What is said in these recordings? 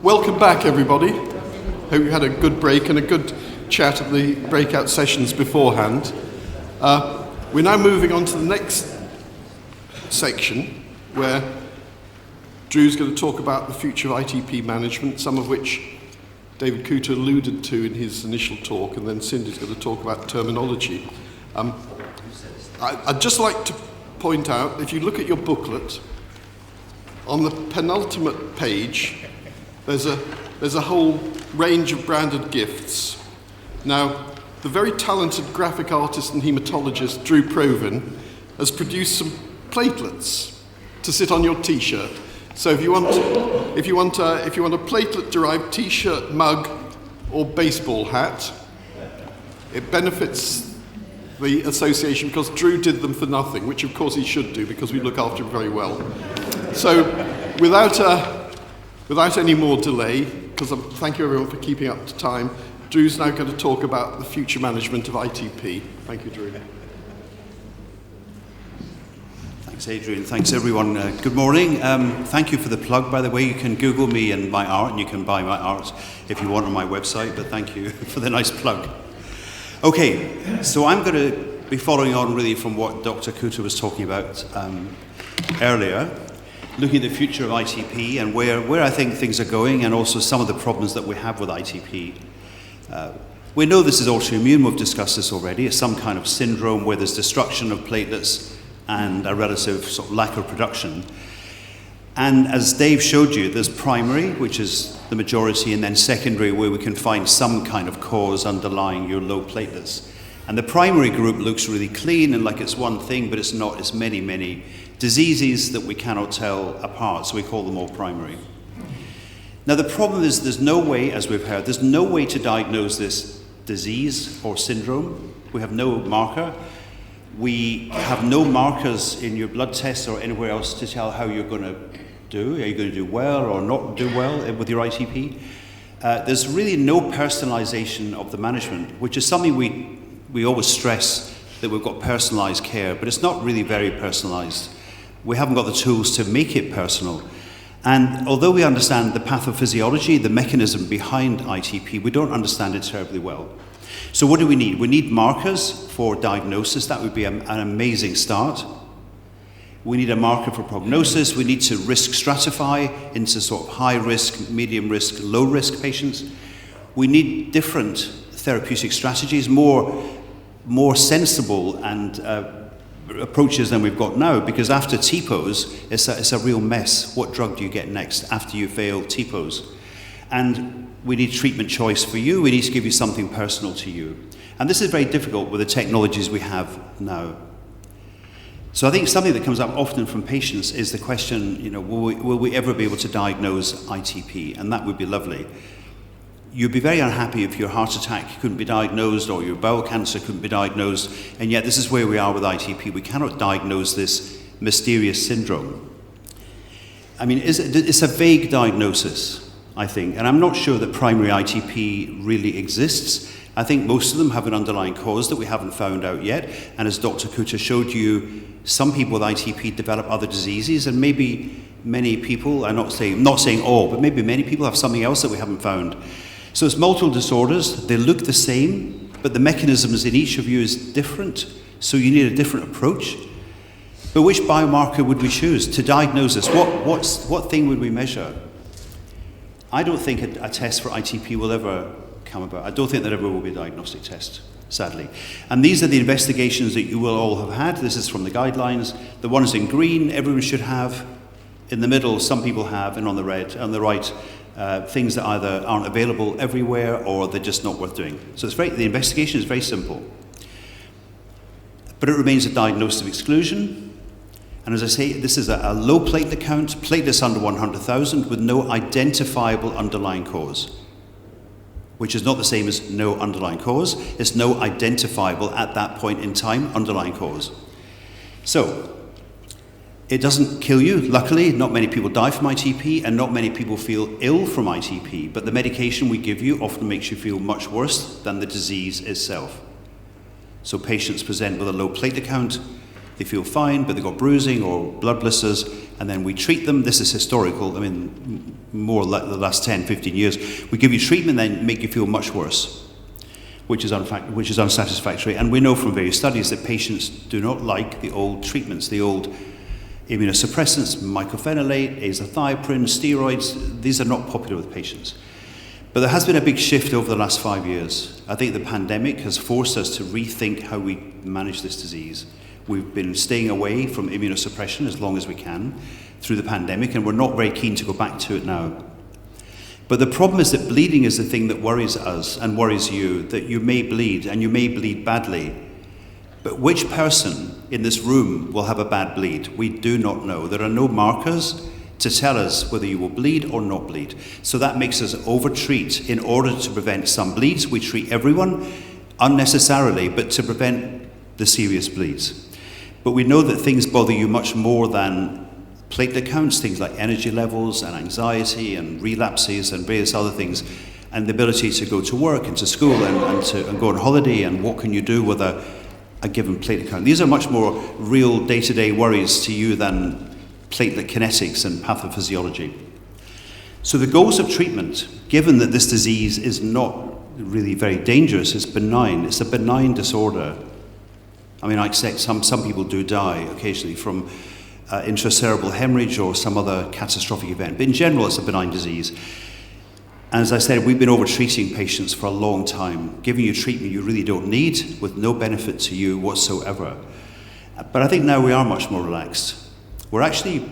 Welcome back, everybody. Hope you had a good break and a good chat at the breakout sessions beforehand. We're now moving on to the next section where Drew's going to talk about the future of ITP management, some of which David Kuta alluded to in his initial talk, and then Cindy's going to talk about terminology. I'd just like to point out, if you look at your booklet, on the penultimate page, there's a whole range of branded gifts. Now, the very talented graphic artist and hematologist Drew Provan has produced some platelets to sit on your T-shirt. So if you want a platelet-derived T-shirt, mug, or baseball hat, it benefits the association because Drew did them for nothing, which of course he should do because we look after him very well. So, without any more delay, because thank you everyone for keeping up to time, Drew's now going to talk about the future management of ITP. Thank you, Drew. Thanks, Adrian. Thanks, everyone. Good morning. Thank you for the plug, by the way. You can Google me and my art, and you can buy my art if you want on my website, but thank you for the nice plug. Okay, so I'm going to be following on really from what Dr. Kuta was talking about earlier, looking at the future of ITP and where I think things are going, and also some of the problems that we have with ITP. We know this is autoimmune, we've discussed this already. It's some kind of syndrome where there's destruction of platelets and a relative sort of lack of production. And as Dave showed you, there's primary, which is the majority, and then secondary, where we can find some kind of cause underlying your low platelets. And the primary group looks really clean and like it's one thing, but it's not. It's many, many diseases that we cannot tell apart, so we call them all primary. Now the problem is there's no way, as we've heard, there's no way to diagnose this disease or syndrome. We have no marker. We have no markers in your blood tests or anywhere else to tell how you're going to do. Are you going to do well or not do well with your ITP? There's really no personalization of the management, which is something we always stress, that we've got personalized care, but it's not really very personalized. We haven't got the tools to make it personal. And although we understand the pathophysiology, the mechanism behind ITP, we don't understand it terribly well. So what do we need? We need markers for diagnosis. That would be an amazing start. We need a marker for prognosis. We need to risk stratify into sort of high risk, medium risk, low risk patients. We need different therapeutic strategies, more sensible and approaches than we've got now, because after TPOs, it's a real mess. What drug do you get next after you fail TPOs? And we need treatment choice for you. We need to give you something personal to you. And this is very difficult with the technologies we have now. So I think something that comes up often from patients is the question, will we ever be able to diagnose ITP? And that would be lovely. You'd be very unhappy if your heart attack couldn't be diagnosed or your bowel cancer couldn't be diagnosed, and yet this is where we are with ITP. We cannot diagnose this mysterious syndrome. I mean, it's a vague diagnosis, I think, and I'm not sure that primary ITP really exists. I think most of them have an underlying cause that we haven't found out yet, and as Dr. Kuta showed you, some people with ITP develop other diseases, and maybe many people, I'm not saying all, but maybe many people have something else that we haven't found. So it's multiple disorders, they look the same, but the mechanisms in each of you is different, so you need a different approach. But which biomarker would we choose to diagnose this? What thing would we measure? I don't think a test for ITP will ever come about. I don't think there ever will be a diagnostic test, sadly. And these are the investigations that you will all have had. This is from the guidelines. The ones in green, everyone should have. In the middle, some people have, and on the right, things that either aren't available everywhere or they're just not worth doing. So the investigation is very simple. But it remains a diagnosis of exclusion. And as I say, this is a low platelet count, platelets under 100,000 with no identifiable underlying cause, which is not the same as no underlying cause. It's no identifiable at that point in time underlying cause. So it doesn't kill you, luckily. Not many people die from ITP, and not many people feel ill from ITP, but the medication we give you often makes you feel much worse than the disease itself. So patients present with a low platelet count, they feel fine, but they've got bruising or blood blisters, and then we treat them. This is historical, I mean, more like the last 10, 15 years. We give you treatment, then make you feel much worse, which is unsatisfactory. And we know from various studies that patients do not like the old treatments, the old immunosuppressants, mycophenolate, azathioprine, steroids. These are not popular with patients. But there has been a big shift over the last 5 years. I think the pandemic has forced us to rethink how we manage this disease. We've been staying away from immunosuppression as long as we can through the pandemic, and we're not very keen to go back to it now. But the problem is that bleeding is the thing that worries us and worries you, that you may bleed, and you may bleed badly. But which person in this room will have a bad bleed? We do not know. There are no markers to tell us whether you will bleed or not bleed. So that makes us over-treat. In order to prevent some bleeds, we treat everyone unnecessarily, but to prevent the serious bleeds. But we know that things bother you much more than platelet counts, things like energy levels and anxiety and relapses and various other things, and the ability to go to work and to school and go on holiday, and what can you do with a given platelet count. These are much more real day-to-day worries to you than platelet kinetics and pathophysiology. So the goals of treatment, given that this disease is not really very dangerous, it's benign, it's a benign disorder. I mean, I accept some people do die occasionally from intracerebral hemorrhage or some other catastrophic event, but in general it's a benign disease. And as I said, we've been over-treating patients for a long time, giving you treatment you really don't need with no benefit to you whatsoever. But I think now we are much more relaxed. We're actually,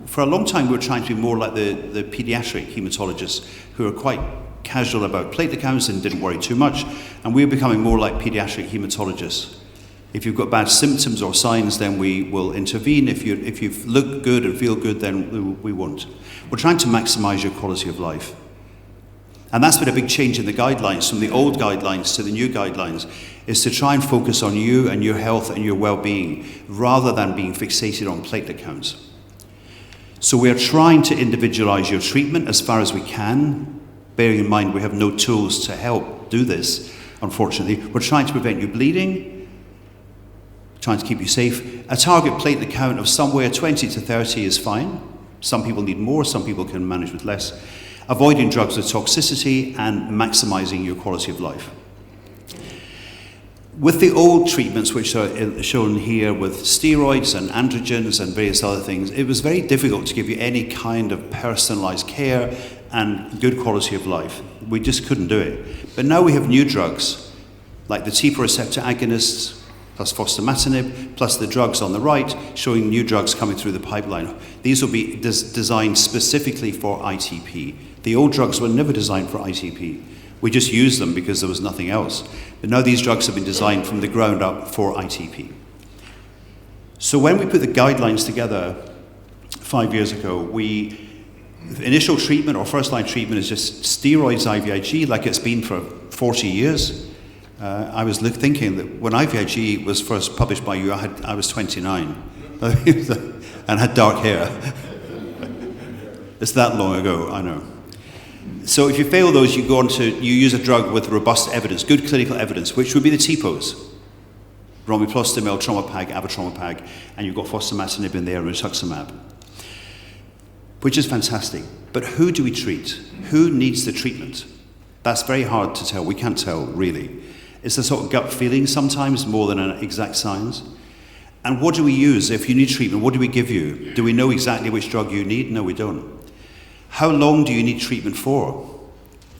for a long time, we were trying to be more like the pediatric hematologists who are quite casual about platelet counts and didn't worry too much. And we're becoming more like pediatric hematologists. If you've got bad symptoms or signs, then we will intervene. If you look good and feel good, then we won't. We're trying to maximize your quality of life. And that's been a big change in the guidelines, from the old guidelines to the new guidelines, is to try and focus on you and your health and your well-being, rather than being fixated on platelet counts. So we are trying to individualize your treatment as far as we can, bearing in mind we have no tools to help do this, unfortunately. We're trying to prevent you bleeding, trying to keep you safe. A target platelet count of somewhere 20 to 30 is fine. Some people need more, some people can manage with less. Avoiding drugs with toxicity and maximizing your quality of life. With the old treatments, which are shown here with steroids and androgens and various other things, it was very difficult to give you any kind of personalized care and good quality of life. We just couldn't do it. But now we have new drugs, like the TPA receptor agonists, plus fostamatinib, plus the drugs on the right, showing new drugs coming through the pipeline. These will be designed specifically for ITP. The old drugs were never designed for ITP. We just used them because there was nothing else. But now these drugs have been designed from the ground up for ITP. So when we put the guidelines together 5 years ago, initial treatment or first-line treatment is just steroids IVIG, like it's been for 40 years. I was thinking that when IVIG was first published by you, I was 29 and had dark hair. It's that long ago, I know. So if you fail those, you use a drug with robust evidence, good clinical evidence, which would be the TPOs. Romiplostim, eltrombopag, avatrombopag, and you've got fostamatinib in there and rituximab, which is fantastic. But who do we treat? Who needs the treatment? That's very hard to tell. We can't tell, really. It's a sort of gut feeling sometimes more than an exact science. And what do we use? If you need treatment, what do we give you? Do we know exactly which drug you need? No, we don't. How long do you need treatment for?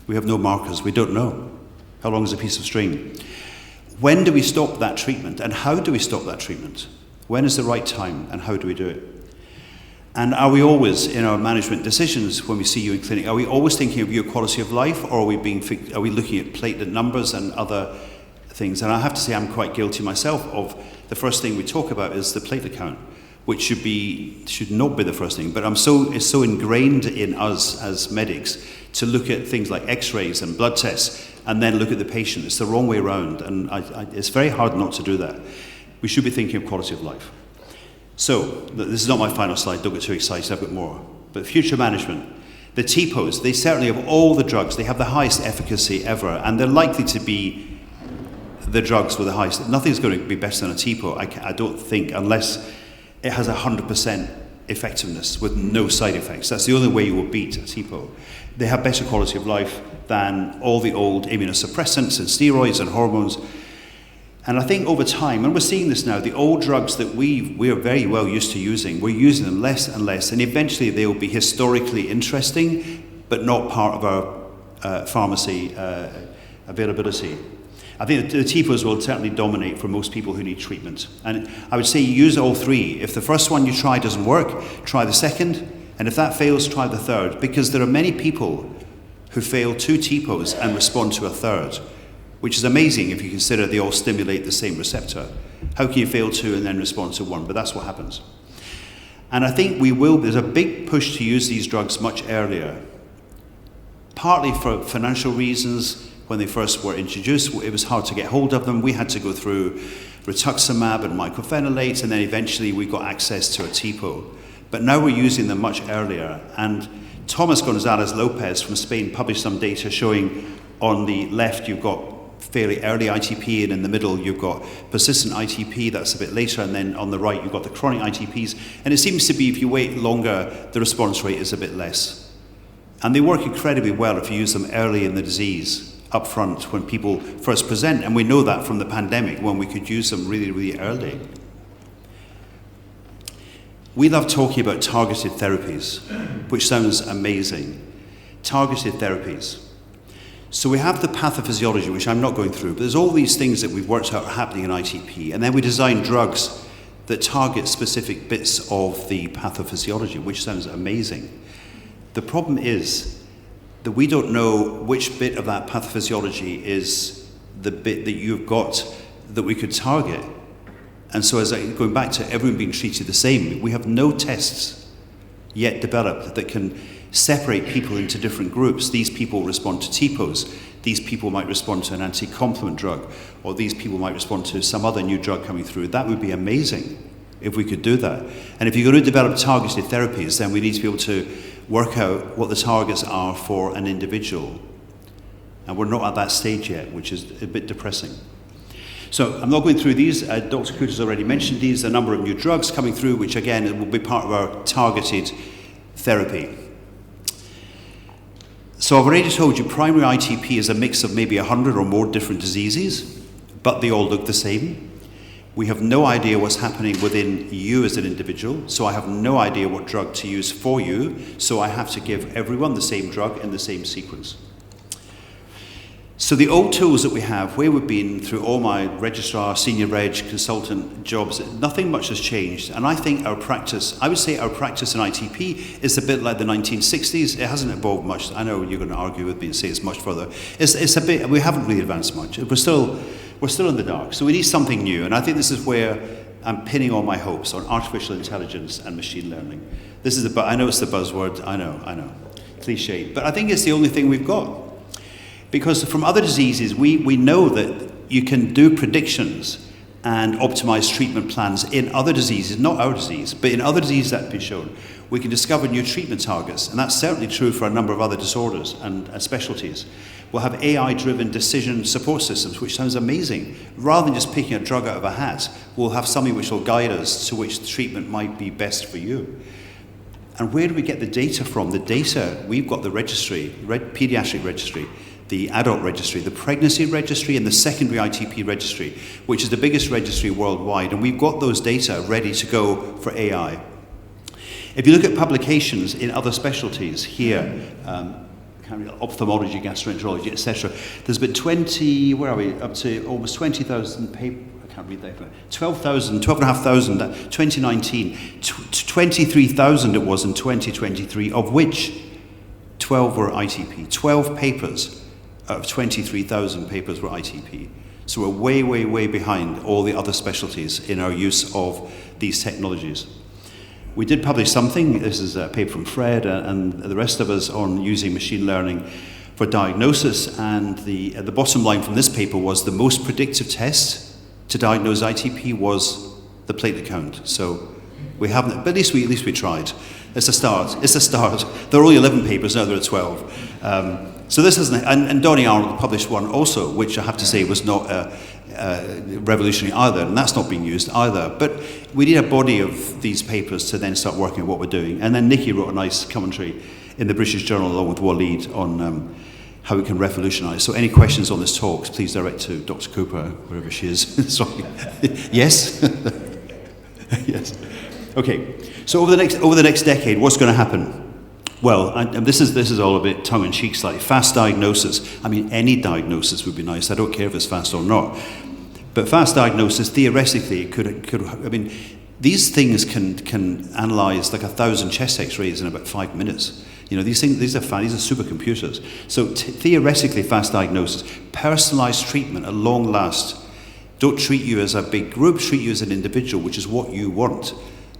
We have no markers. We don't know. How long is a piece of string? When do we stop that treatment? And how do we stop that treatment? When is the right time? And how do we do it? And are we always, in our management decisions when we see you in clinic, are we always thinking of your quality of life, or are we looking at platelet numbers and other things? And I have to say I'm quite guilty myself of the first thing we talk about is the platelet count, which should not be the first thing. But it's so ingrained in us as medics to look at things like X-rays and blood tests and then look at the patient. It's the wrong way around, and it's very hard not to do that. We should be thinking of quality of life. So, this is not my final slide, don't get too excited, I've got more. But future management, the TPOs, they certainly have all the drugs, they have the highest efficacy ever, and they're likely to be the drugs with the highest. Nothing's going to be better than a TPO, I don't think, unless it has 100% effectiveness with no side effects. That's the only way you will beat a TPO. They have better quality of life than all the old immunosuppressants and steroids and hormones. And I think over time, and we're seeing this now, the old drugs that we are very well used to using, we're using them less and less, and eventually they will be historically interesting, but not part of our pharmacy availability. I think the TPOs will certainly dominate for most people who need treatment. And I would say use all three. If the first one you try doesn't work, try the second, and if that fails, try the third, because there are many people who fail 2 TPOs and respond to a third, which is amazing if you consider they all stimulate the same receptor. How can you fail 2 and then respond to 1? But that's what happens. And I think there's a big push to use these drugs much earlier, partly for financial reasons. When they first were introduced, it was hard to get hold of them. We had to go through rituximab and mycophenolate, and then eventually we got access to a TPO. But now we're using them much earlier. And Thomas Gonzalez Lopez from Spain published some data showing on the left you've got fairly early ITP, and in the middle you've got persistent ITP, that's a bit later, and then on the right you've got the chronic ITPs. And it seems to be if you wait longer, the response rate is a bit less. And they work incredibly well if you use them early in the disease, up front, when people first present. And we know that from the pandemic, when we could use them really, really early. We love talking about targeted therapies, which sounds amazing. Targeted therapies. So we have the pathophysiology, which I'm not going through, but there's all these things that we've worked out are happening in ITP, and then we design drugs that target specific bits of the pathophysiology, which sounds amazing. The problem is that we don't know which bit of that pathophysiology is the bit that you've got that we could target. And so going back to everyone being treated the same, we have no tests yet developed that can separate people into different groups. These people respond to TPOs, these people might respond to an anti-complement drug, or these people might respond to some other new drug coming through. That would be amazing if we could do that. And if you're going to develop targeted therapies, then we need to be able to work out what the targets are for an individual. And we're not at that stage yet, which is a bit depressing. So I'm not going through these. Dr. Coote has already mentioned these, the number of new drugs coming through, which again will be part of our targeted therapy. So I've already told you primary ITP is a mix of maybe 100 or more different diseases, but they all look the same. We have no idea what's happening within you as an individual, so I have no idea what drug to use for you, so I have to give everyone the same drug in the same sequence. So the old tools that we have, where we've been through all my registrar, senior reg, consultant jobs, nothing much has changed. And I think I would say our practice in ITP is a bit like the 1960s. It hasn't evolved much. I know you're going to argue with me and say it's much further. It's a bit, we haven't really advanced much. We're still in the dark. So we need something new. And I think this is where I'm pinning all my hopes on artificial intelligence and machine learning. I know it's the buzzword. I know. Cliche. But I think it's the only thing we've got. Because from other diseases, we know that you can do predictions and optimize treatment plans in other diseases, not our disease, but in other diseases that have been shown. We can discover new treatment targets, and that's certainly true for a number of other disorders and specialties. We'll have AI-driven decision support systems, which sounds amazing. Rather than just picking a drug out of a hat, we'll have something which will guide us to which treatment might be best for you. And where do we get the data from? The data, we've got the registry, pediatric registry, the adult registry, the pregnancy registry, and the secondary ITP registry, which is the biggest registry worldwide. And we've got those data ready to go for AI. If you look at publications in other specialties here, ophthalmology, gastroenterology, etc., there's been up to almost 20,000 papers. I can't read that. 12,500, 2019, 23,000 it was in 2023, of which 12 were ITP. 12 papers out of 23,000 papers were ITP. So we're way, way, way behind all the other specialties in our use of these technologies. We did publish something, this is a paper from Fred and the rest of us, on using machine learning for diagnosis, and the bottom line from this paper was the most predictive test to diagnose ITP was the platelet count. So we haven't, but at least we tried. It's a start. There are only 11 papers, now there are 12. So this isn't, and Donnie Arnold published one also, which I have to say was not revolutionary either, and that's not being used either. But we need a body of these papers to then start working on what we're doing. And then Nikki wrote a nice commentary in the British Journal along with Waleed on how we can revolutionise. So any questions on this talk, please direct to Dr. Cooper, wherever she is. Sorry. Yes? Yes. Okay. So over the next decade, what's going to happen? Well, and this is all a bit tongue-in-cheek slightly. Fast diagnosis. I mean, any diagnosis would be nice. I don't care if it's fast or not. But fast diagnosis, theoretically, could I mean, these things can analyse like 1,000 chest X-rays in about 5 minutes. You know, these are supercomputers. So theoretically, fast diagnosis, personalised treatment at long last. Don't treat you as a big group, treat you as an individual, which is what you want.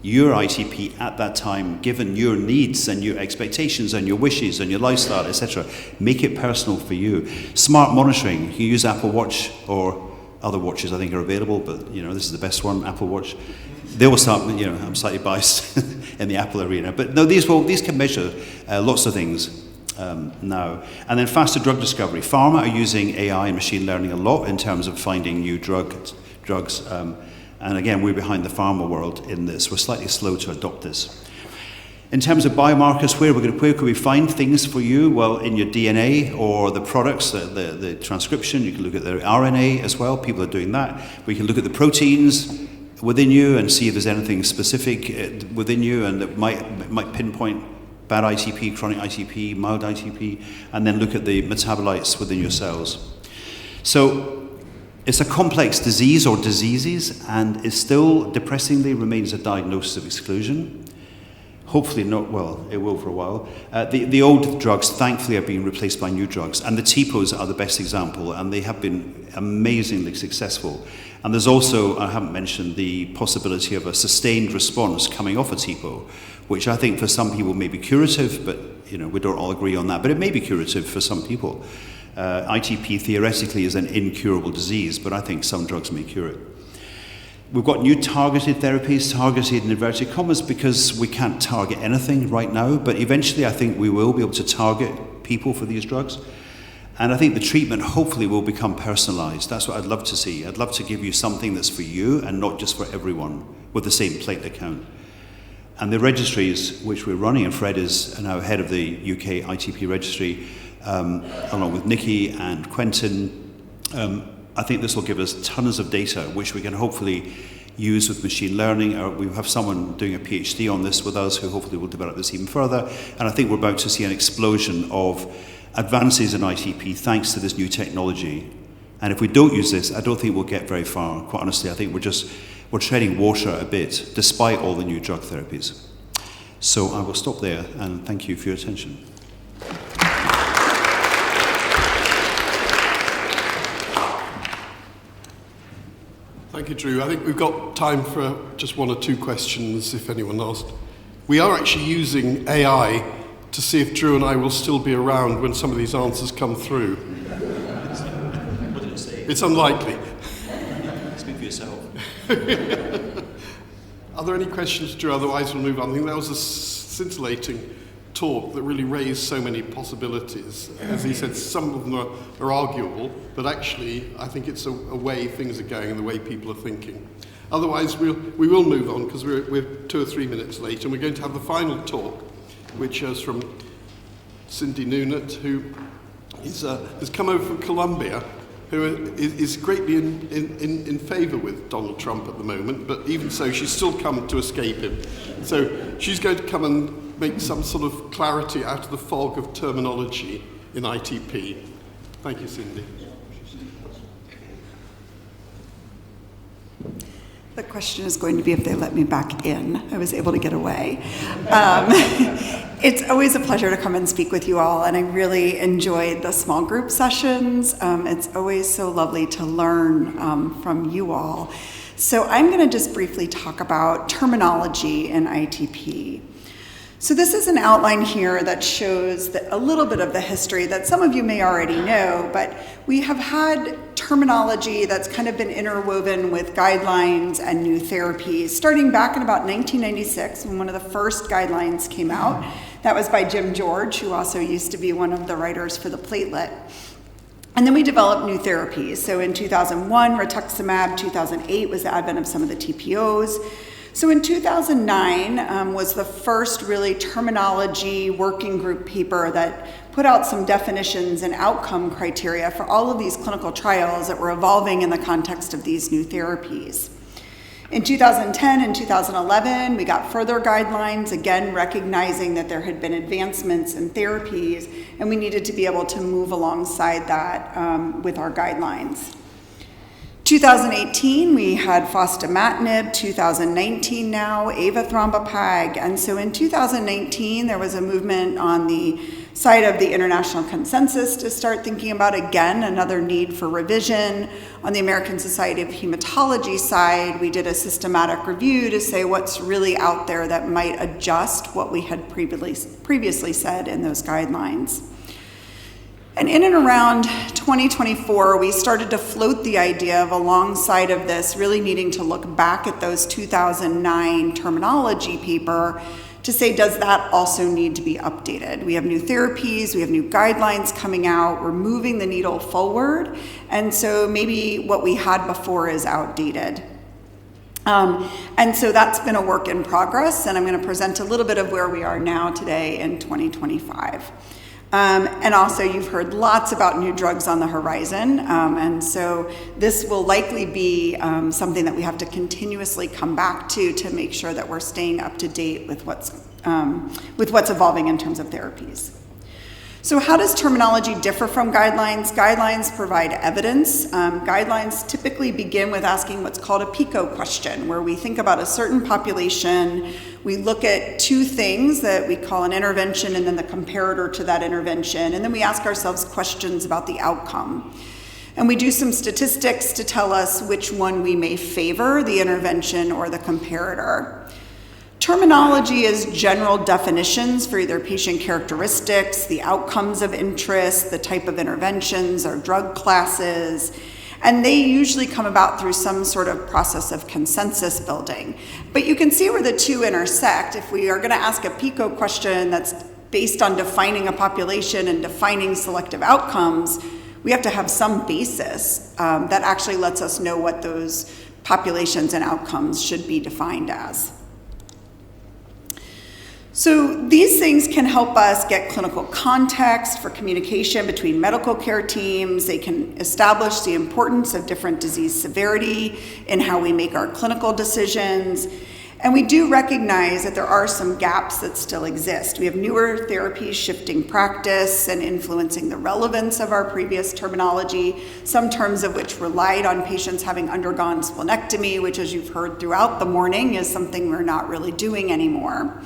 Your ITP at that time, given your needs and your expectations and your wishes and your lifestyle, etc. Make it personal for you. Smart monitoring. You can use Apple Watch or other watches I think are available, but you know, this is the best one, Apple Watch. They will start, you know, I'm slightly biased in the Apple arena, but no, these can measure lots of things now. And then faster drug discovery. Pharma are using AI and machine learning a lot in terms of finding new drugs. And again, we're behind the pharma world in this. We're slightly slow to adopt this. In terms of biomarkers, where can we find things for you? Well, in your DNA or the products, the transcription, you can look at the RNA as well. People are doing that. We can look at the proteins within you and see if there's anything specific within you and that might pinpoint bad ITP, chronic ITP, mild ITP, and then look at the metabolites within your cells. So it's a complex disease or diseases, and it still depressingly remains a diagnosis of exclusion. Hopefully not, well, it will for a while. The old drugs, thankfully, are being replaced by new drugs, and the TPOs are the best example, and they have been amazingly successful. And there's also, I haven't mentioned, the possibility of a sustained response coming off a TPO, which I think for some people may be curative, but you know, we don't all agree on that, but it may be curative for some people. ITP theoretically is an incurable disease, but I think some drugs may cure it. We've got new targeted therapies, targeted in inverted commas, because we can't target anything right now, but eventually I think we will be able to target people for these drugs. And I think the treatment hopefully will become personalised. That's what I'd love to see. I'd love to give you something that's for you and not just for everyone with the same platelet count. And the registries which we're running, and Fred is now head of the UK ITP registry, along with Nikki and Quentin, I think this will give us tons of data which we can hopefully use with machine learning. We have someone doing a PhD on this with us who hopefully will develop this even further. And I think we're about to see an explosion of advances in ITP thanks to this new technology. And if we don't use this, I don't think we'll get very far. Quite honestly, I think we're treading water a bit despite all the new drug therapies. So I will stop there and thank you for your attention. Thank you, Drew. I think we've got time for just one or two questions, if anyone asked. We are actually using AI to see if Drew and I will still be around when some of these answers come through. What did it say? It's unlikely. Speak for yourself. Are there any questions, Drew? Otherwise, we'll move on. I think that was a scintillating talk that really raised so many possibilities. As he said, some of them are arguable, but actually I think it's a way things are going and the way people are thinking. Otherwise we will move on because we're 2 or 3 minutes late, and we're going to have the final talk, which is from Cindy Neunert, who has come over from Colombia, who is greatly in favour with Donald Trump at the moment, but even so she's still come to escape him. So she's going to come and make some sort of clarity out of the fog of terminology in ITP. Thank you, Cindy. The question is going to be if they let me back in. I was able to get away. It's always a pleasure to come and speak with you all, and I really enjoyed the small group sessions. It's always so lovely to learn from you all. So I'm going to just briefly talk about terminology in ITP. So this is an outline here that shows a little bit of the history that some of you may already know, but we have had terminology that's kind of been interwoven with guidelines and new therapies, starting back in about 1996 when one of the first guidelines came out. That was by Jim George, who also used to be one of the writers for the platelet. And then we developed new therapies. So in 2001, rituximab, 2008 was the advent of some of the TPOs. So in 2009 was the first really terminology working group paper that put out some definitions and outcome criteria for all of these clinical trials that were evolving in the context of these new therapies. In 2010 and 2011, we got further guidelines, again recognizing that there had been advancements in therapies, and we needed to be able to move alongside that with our guidelines. 2018, we had fostamatinib, 2019 now, avathrombopag, and so in 2019, there was a movement on the side of the international consensus to start thinking about, again, another need for revision. On the American Society of Hematology side, we did a systematic review to say what's really out there that might adjust what we had previously said in those guidelines. And in and around 2024, we started to float the idea of, alongside of this, really needing to look back at those 2009 terminology paper to say, does that also need to be updated? We have new therapies, we have new guidelines coming out, we're moving the needle forward, and so maybe what we had before is outdated. And so that's been a work in progress, and I'm going to present a little bit of where we are now today in 2025. And also, you've heard lots about new drugs on the horizon, and so this will likely be something that we have to continuously come back to make sure that we're staying up to date with what's evolving in terms of therapies. So how does terminology differ from guidelines? Guidelines provide evidence. Guidelines typically begin with asking what's called a PICO question, where we think about a certain population, we look at two things that we call an intervention and then the comparator to that intervention, and then we ask ourselves questions about the outcome. And we do some statistics to tell us which one we may favor, the intervention or the comparator. Terminology is general definitions for either patient characteristics, the outcomes of interest, the type of interventions or drug classes, and they usually come about through some sort of process of consensus building. But you can see where the two intersect. If we are going to ask a PICO question that's based on defining a population and defining selective outcomes, we have to have some basis that actually lets us know what those populations and outcomes should be defined as. So these things can help us get clinical context for communication between medical care teams. They can establish the importance of different disease severity in how we make our clinical decisions. And we do recognize that there are some gaps that still exist. We have newer therapies shifting practice and influencing the relevance of our previous terminology, some terms of which relied on patients having undergone splenectomy, which, as you've heard throughout the morning, is something we're not really doing anymore.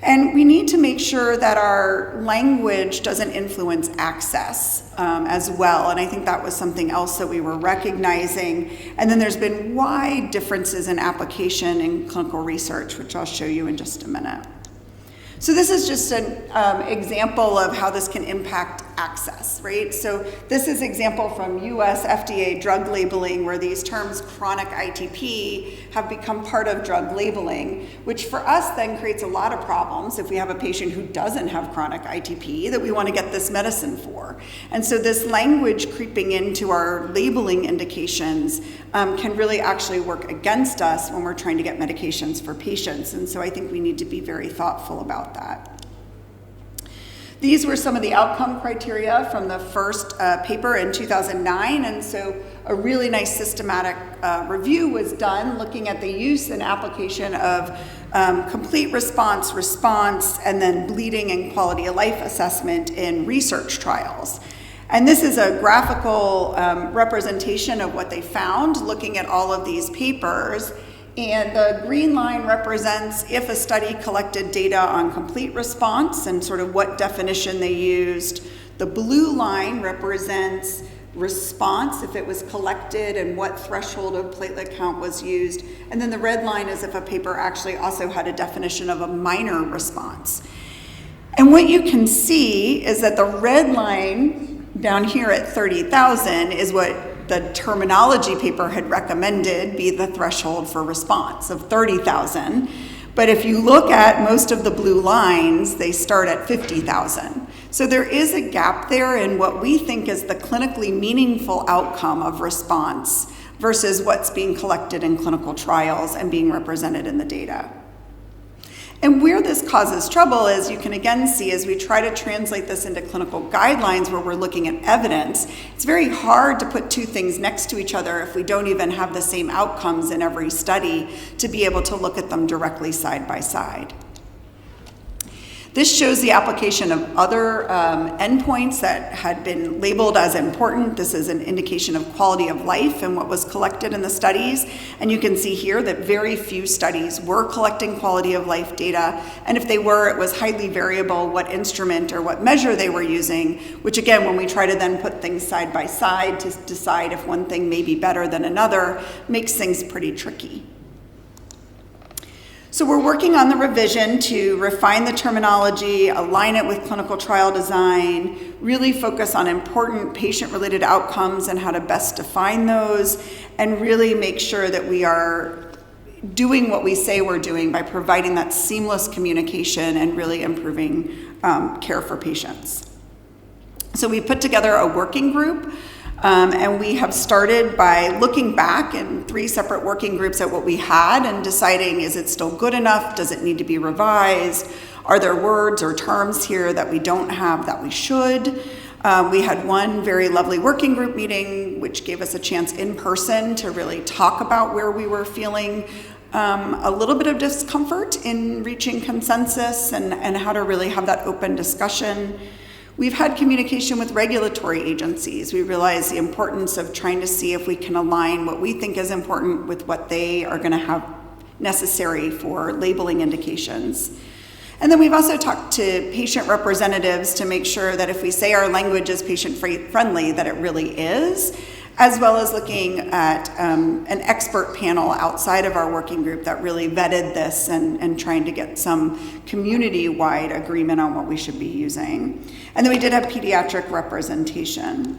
And we need to make sure that our language doesn't influence access as well. And I think that was something else that we were recognizing. And then there's been wide differences in application in clinical research, which I'll show you in just a minute. So this is just an example of how this can impact access, right? So this is an example from US FDA drug labeling, where these terms chronic ITP have become part of drug labeling, which for us then creates a lot of problems if we have a patient who doesn't have chronic ITP that we want to get this medicine for. And so this language creeping into our labeling indications can really actually work against us when we're trying to get medications for patients. And so I think we need to be very thoughtful about that. These were some of the outcome criteria from the first paper in 2009, and so a really nice systematic review was done looking at the use and application of complete response, and then bleeding and quality of life assessment in research trials. And this is a graphical representation of what they found looking at all of these papers. And the green line represents if a study collected data on complete response and sort of what definition they used. The blue line represents response, if it was collected and what threshold of platelet count was used. And then the red line is if a paper actually also had a definition of a minor response. And what you can see is that the red line down here at 30,000 is what the terminology paper had recommended be the threshold for response of 30,000. But if you look at most of the blue lines, they start at 50,000. So there is a gap there in what we think is the clinically meaningful outcome of response versus what's being collected in clinical trials and being represented in the data. And where this causes trouble is you can again see as we try to translate this into clinical guidelines where we're looking at evidence, it's very hard to put two things next to each other if we don't even have the same outcomes in every study to be able to look at them directly side by side. This shows the application of other endpoints that had been labeled as important. This is an indication of quality of life and what was collected in the studies. And you can see here that very few studies were collecting quality of life data. And if they were, it was highly variable what instrument or what measure they were using, which again, when we try to then put things side by side to decide if one thing may be better than another, makes things pretty tricky. So we're working on the revision to refine the terminology, align it with clinical trial design, really focus on important patient-related outcomes and how to best define those, and really make sure that we are doing what we say we're doing by providing that seamless communication and really improving care for patients. So we put together a working group. And we have started by looking back in 3 separate working groups at what we had and deciding, is it still good enough? Does it need to be revised? Are there words or terms here that we don't have that we should? We had one very lovely working group meeting, which gave us a chance in person to really talk about where we were feeling a little bit of discomfort in reaching consensus and how to really have that open discussion. We've had communication with regulatory agencies. We realize the importance of trying to see if we can align what we think is important with what they are going to have necessary for labeling indications. And then we've also talked to patient representatives to make sure that if we say our language is patient-friendly, that it really is, as well as looking at an expert panel outside of our working group that really vetted this and trying to get some community-wide agreement on what we should be using. And then we did have pediatric representation.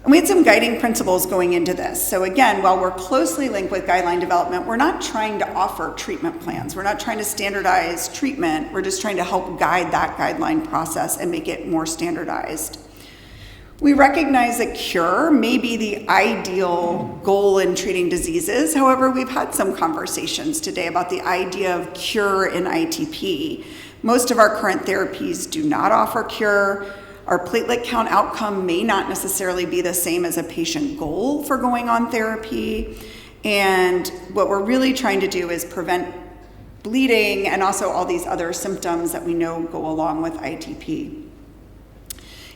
And we had some guiding principles going into this. So again, while we're closely linked with guideline development, we're not trying to offer treatment plans. We're not trying to standardize treatment. We're just trying to help guide that guideline process and make it more standardized. We recognize that cure may be the ideal goal in treating diseases. However, we've had some conversations today about the idea of cure in ITP. Most of our current therapies do not offer cure. Our platelet count outcome may not necessarily be the same as a patient goal for going on therapy. And what we're really trying to do is prevent bleeding and also all these other symptoms that we know go along with ITP.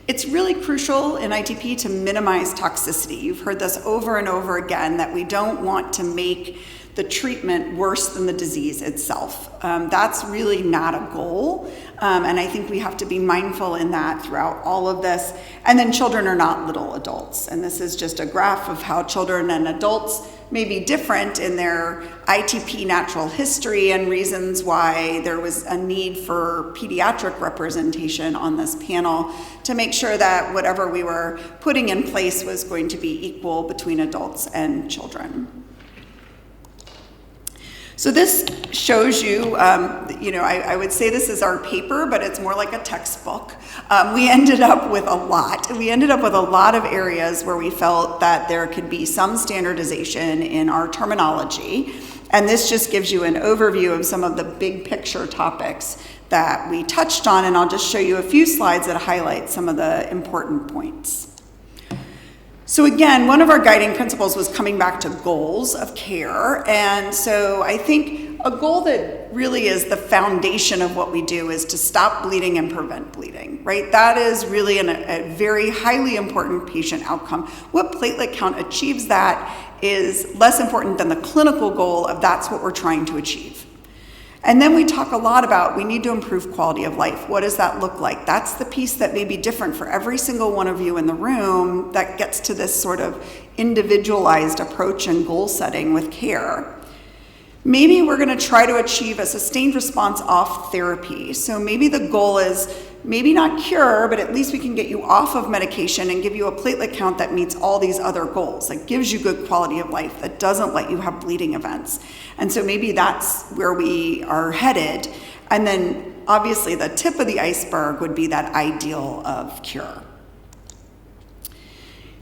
It's really crucial in ITP to minimize toxicity. You've heard this over and over again, that we don't want to make the treatment worse than the disease itself. That's really not a goal, and I think we have to be mindful in that throughout all of this. And then children are not little adults, and this is just a graph of how children and adults may be different in their ITP natural history and reasons why there was a need for pediatric representation on this panel to make sure that whatever we were putting in place was going to be equal between adults and children. So this shows you, I would say this is our paper, but it's more like a textbook. We ended up with a lot. We ended up with a lot of areas where we felt that there could be some standardization in our terminology. And this just gives you an overview of some of the big picture topics that we touched on. And I'll just show you a few slides that highlight some of the important points. So again, one of our guiding principles was coming back to goals of care. And so I think a goal that really is the foundation of what we do is to stop bleeding and prevent bleeding, right? That is really a very highly important patient outcome. What platelet count achieves that is less important than the clinical goal of that's what we're trying to achieve. And then we talk a lot about we need to improve quality of life. What does that look like? That's the piece that may be different for every single one of you in the room that gets to this sort of individualized approach and goal setting with care. Maybe we're going to try to achieve a sustained response off therapy. So maybe the goal is maybe not cure, but at least we can get you off of medication and give you a platelet count that meets all these other goals, that gives you good quality of life, that doesn't let you have bleeding events. And so maybe that's where we are headed. And then obviously the tip of the iceberg would be that ideal of cure.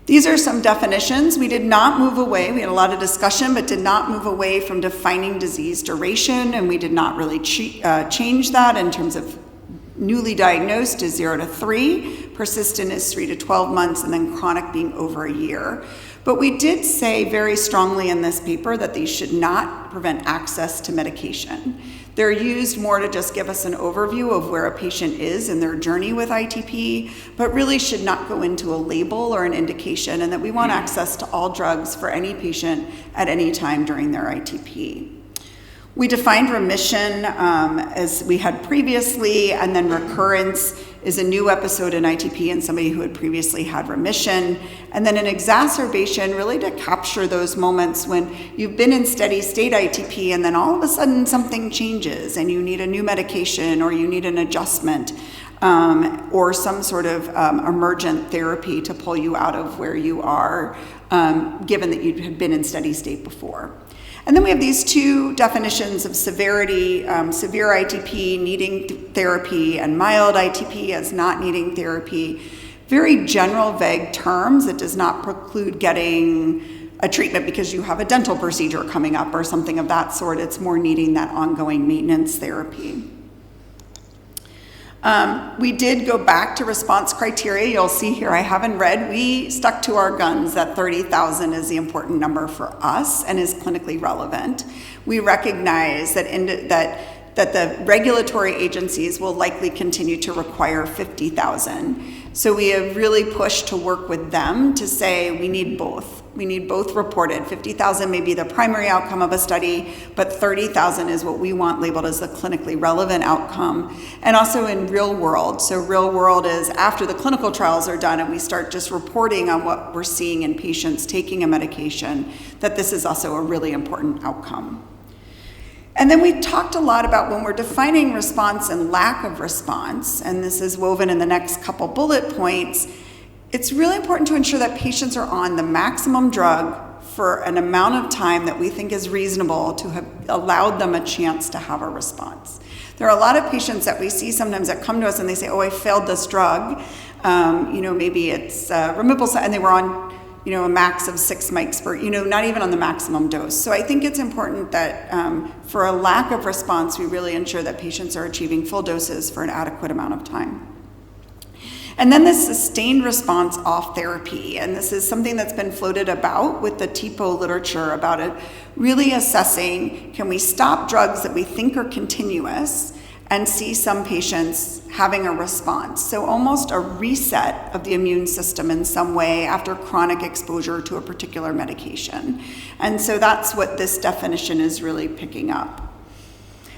These are some definitions. We did not move away. We had a lot of discussion, but did not move away from defining disease duration, and we did not really change that in terms of newly diagnosed is 0 to 3, persistent is 3 to 12 months, and then chronic being over a year. But we did say very strongly in this paper that these should not prevent access to medication. They're used more to just give us an overview of where a patient is in their journey with ITP, but really should not go into a label or an indication, and that we want access to all drugs for any patient at any time during their ITP. We defined remission as we had previously, and then recurrence is a new episode in ITP in somebody who had previously had remission, and then an exacerbation really to capture those moments when you've been in steady state ITP and then all of a sudden something changes and you need a new medication or you need an adjustment or some sort of emergent therapy to pull you out of where you are, given that you had been in steady state before. And then we have these two definitions of severity, severe ITP needing therapy and mild ITP as not needing therapy. Very general, vague terms. It does not preclude getting a treatment because you have a dental procedure coming up or something of that sort. It's more needing that ongoing maintenance therapy. We did go back to response criteria. You'll see here I haven't read. We stuck to our guns that 30,000 is the important number for us and is clinically relevant. We recognize that the regulatory agencies will likely continue to require 50,000. So we have really pushed to work with them to say we need both. We need both reported. 50,000 may be the primary outcome of a study, but 30,000 is what we want labeled as the clinically relevant outcome. And also in real world. So real world is after the clinical trials are done and we start just reporting on what we're seeing in patients taking a medication, that this is also a really important outcome. And then we talked a lot about when we're defining response and lack of response, and this is woven in the next couple bullet points, it's really important to ensure that patients are on the maximum drug for an amount of time that we think is reasonable to have allowed them a chance to have a response. There are a lot of patients that we see sometimes that come to us and they say, oh, I failed this drug. Maybe it's Remipulsa, and they were on a max of 6 mics per, not even on the maximum dose. So I think it's important that for a lack of response, we really ensure that patients are achieving full doses for an adequate amount of time. And then this sustained response off therapy, and this is something that's been floated about with the TPO literature about it, really assessing, can we stop drugs that we think are continuous and see some patients having a response? So almost a reset of the immune system in some way after chronic exposure to a particular medication. And so that's what this definition is really picking up.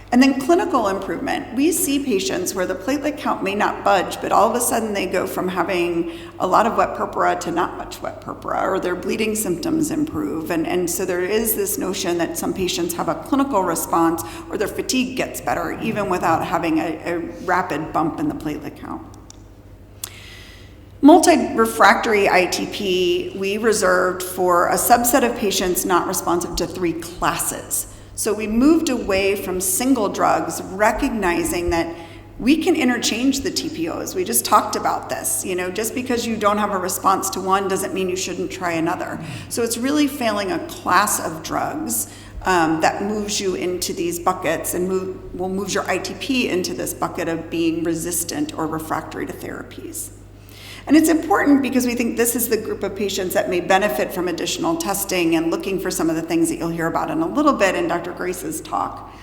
And then clinical improvement. We see patients where the platelet count may not budge, but all of a sudden they go from having a lot of wet purpura to not much wet purpura, or their bleeding symptoms improve. And so there is this notion that some patients have a clinical response or their fatigue gets better, even without having a rapid bump in the platelet count. Multi-refractory ITP, we reserved for a subset of patients not responsive to 3 classes. So we moved away from single drugs, recognizing that we can interchange the TPOs. We just talked about this. Just because you don't have a response to one doesn't mean you shouldn't try another. So it's really failing a class of drugs that moves you into these buckets and moves your ITP into this bucket of being resistant or refractory to therapies. And it's important because we think this is the group of patients that may benefit from additional testing and looking for some of the things that you'll hear about in a little bit in Dr. Grace's talk.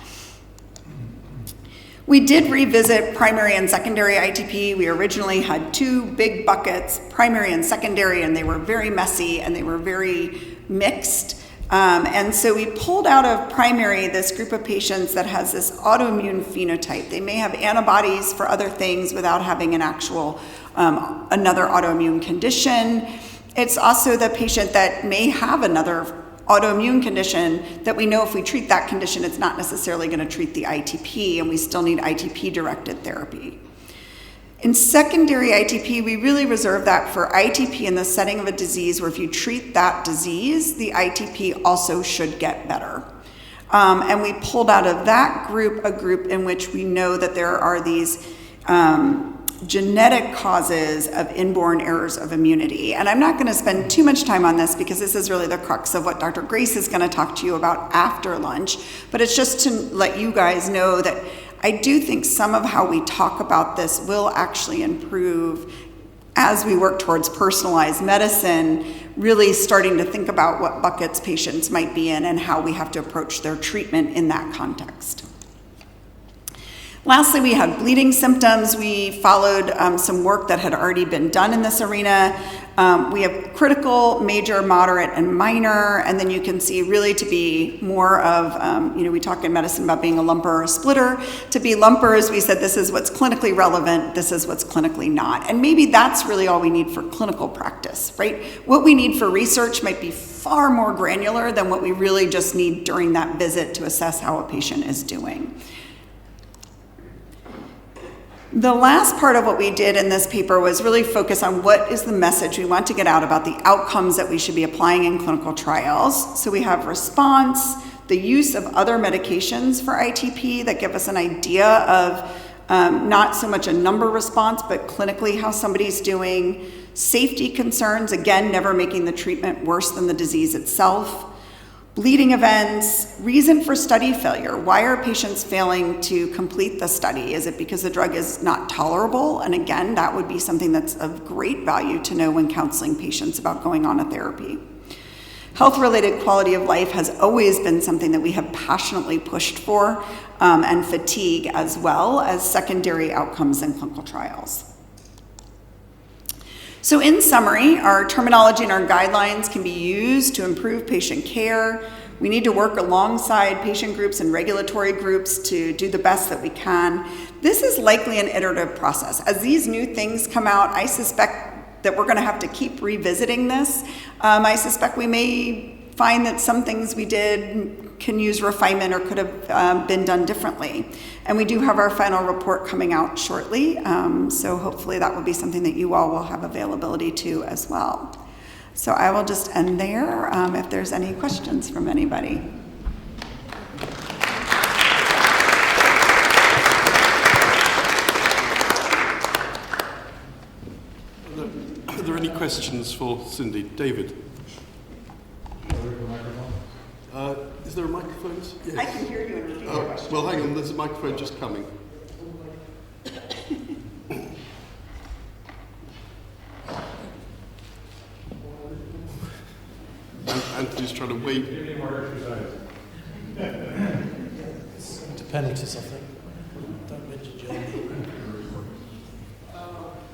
We did revisit primary and secondary ITP. We originally had 2 big buckets, primary and secondary, and they were very messy and they were very mixed. And so we pulled out of primary this group of patients that has this autoimmune phenotype. They may have antibodies for other things without having an actual another autoimmune condition. It's also the patient that may have another autoimmune condition that we know if we treat that condition, it's not necessarily going to treat the ITP, and we still need ITP-directed therapy. In secondary ITP, we really reserve that for ITP in the setting of a disease where if you treat that disease, the ITP also should get better. And we pulled out of that group a group in which we know that there are these genetic causes of inborn errors of immunity. And I'm not going to spend too much time on this because this is really the crux of what Dr. Grace is going to talk to you about after lunch. But it's just to let you guys know that I do think some of how we talk about this will actually improve as we work towards personalized medicine, really starting to think about what buckets patients might be in and how we have to approach their treatment in that context. Lastly, we had bleeding symptoms. We followed some work that had already been done in this arena. We have critical, major, moderate, and minor, and then you can see really to be more of, we talk in medicine about being a lumper or a splitter. To be lumpers, we said this is what's clinically relevant, this is what's clinically not. And maybe that's really all we need for clinical practice, right? What we need for research might be far more granular than what we really just need during that visit to assess how a patient is doing. The last part of what we did in this paper was really focus on what is the message we want to get out about the outcomes that we should be applying in clinical trials. So we have response, the use of other medications for ITP that give us an idea of not so much a number response, but clinically how somebody's doing, safety concerns, again, never making the treatment worse than the disease itself, bleeding events, reason for study failure. Why are patients failing to complete the study? Is it because the drug is not tolerable? And again, that would be something that's of great value to know when counseling patients about going on a therapy. Health-related quality of life has always been something that we have passionately pushed for, and fatigue as well as secondary outcomes in clinical trials. So in summary, our terminology and our guidelines can be used to improve patient care. We need to work alongside patient groups and regulatory groups to do the best that we can. This is likely an iterative process. As these new things come out, I suspect that we're going to have to keep revisiting this. I suspect we may find that some things we did can use refinement or could have been done differently. And we do have our final report coming out shortly, so hopefully that will be something that you all will have availability to as well. So I will just end there if there's any questions from anybody. Are there any questions for Cindy? David? Is there a microphone? Yes. I can hear you and repeat your question. Well, hang on, there's a microphone just coming. Anthony's trying to wait. Dependencies, I think. Don't mention Germany.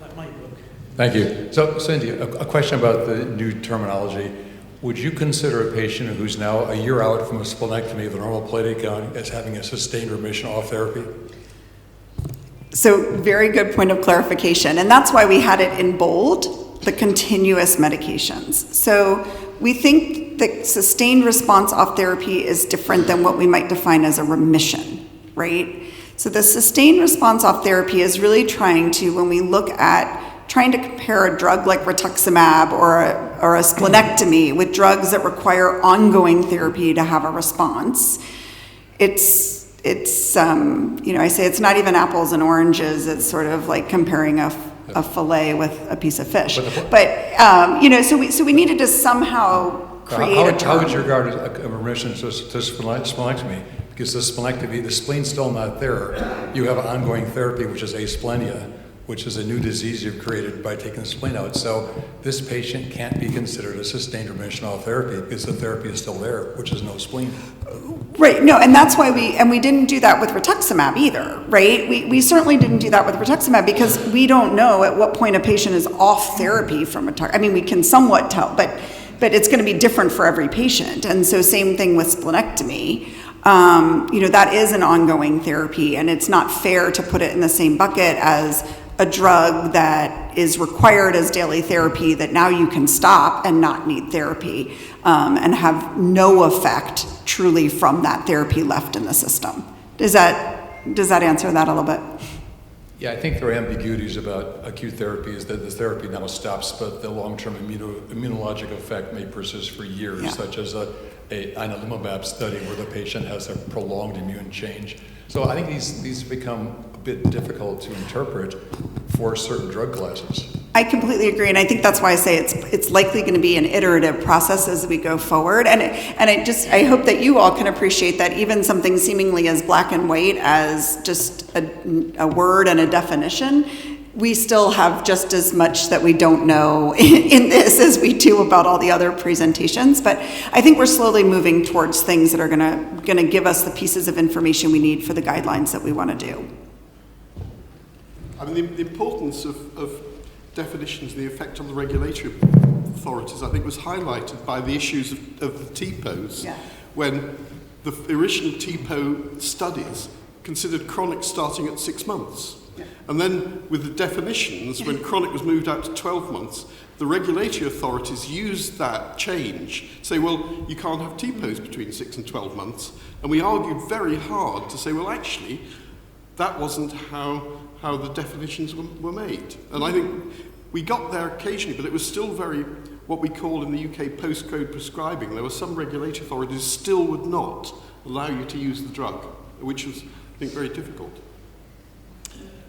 That might work. Thank you. So, Cindy, a question about the new terminology. Would you consider a patient who's now a year out from a splenectomy of the normal platelet count as having a sustained remission off therapy? So very good point of clarification. And that's why we had it in bold, the continuous medications. So we think that sustained response off therapy is different than what we might define as a remission, right? So the sustained response off therapy is really trying to, when we look at trying to compare a drug like rituximab or a splenectomy with drugs that require ongoing therapy to have a response, it's I say it's not even apples and oranges. It's sort of like comparing a fillet with a piece of fish. So we needed to somehow create a term. How would you regard a remission to splenectomy? Because the splenectomy, the spleen's still not there. You have ongoing therapy, which is asplenia, which is a new disease you've created by taking the spleen out. So this patient can't be considered a sustained remission off therapy because the therapy is still there, which is no spleen. Right, no, and that's why we didn't do that with rituximab either, right? We certainly didn't do that with rituximab because we don't know at what point a patient is off therapy from rituximab. I mean, we can somewhat tell, but it's going to be different for every patient. And so same thing with splenectomy. That is an ongoing therapy, and it's not fair to put it in the same bucket as a drug that is required as daily therapy that now you can stop and not need therapy and have no effect truly from that therapy left in the system. Does that answer that a little bit? Yeah, I think there are ambiguities about acute therapy is that the therapy now stops, but the long-term immunologic effect may persist for years, such as a a ianalumab study where the patient has a prolonged immune change. So I think these become a bit difficult to interpret for certain drug classes. I completely agree, and I think that's why I say it's likely going to be an iterative process as we go forward. And I hope that you all can appreciate that even something seemingly as black and white as just a word and a definition, we still have just as much that we don't know in this as we do about all the other presentations. But I think we're slowly moving towards things that are going to give us the pieces of information we need for the guidelines that we want to do. I mean, the importance of definitions and the effect on the regulatory authorities, I think, was highlighted by the issues of the TPOs, when the original TPO studies considered chronic starting at 6 months. And then with the definitions, when chronic was moved out to 12 months, the regulatory authorities used that change to say, well, you can't have TPOs between 6 and 12 months. And we argued very hard to say, well, actually, that wasn't how the definitions were made. And I think we got there occasionally, but it was still very, what we call in the UK postcode prescribing. There were some regulatory authorities still would not allow you to use the drug, which was, I think, very difficult.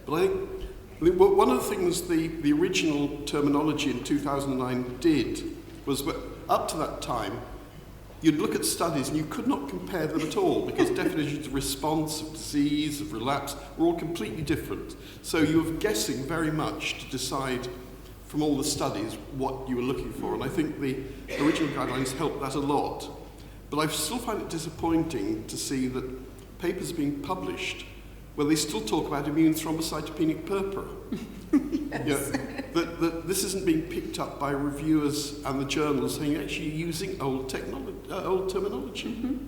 But I think one of the things the original terminology in 2009 did was, up to that time, you'd look at studies and you could not compare them at all because definitions of response, of disease, of relapse were all completely different. So you were guessing very much to decide from all the studies what you were looking for. And I think the original guidelines helped that a lot. But I still find it disappointing to see that papers being published where they still talk about immune thrombocytopenic purpura. Yes. That this isn't being picked up by reviewers and the journals saying you're actually using old terminology. Mm-hmm.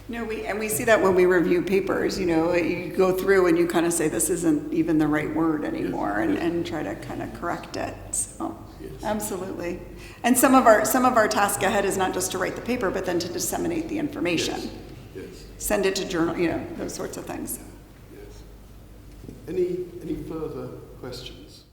No, we see that when we review papers. You go through and you kind of say this isn't even the right word anymore, and try to kind of correct it. So, absolutely. And some of our task ahead is not just to write the paper, but then to disseminate the information. Yes. Send it to journal. Those sorts of things. Any further questions?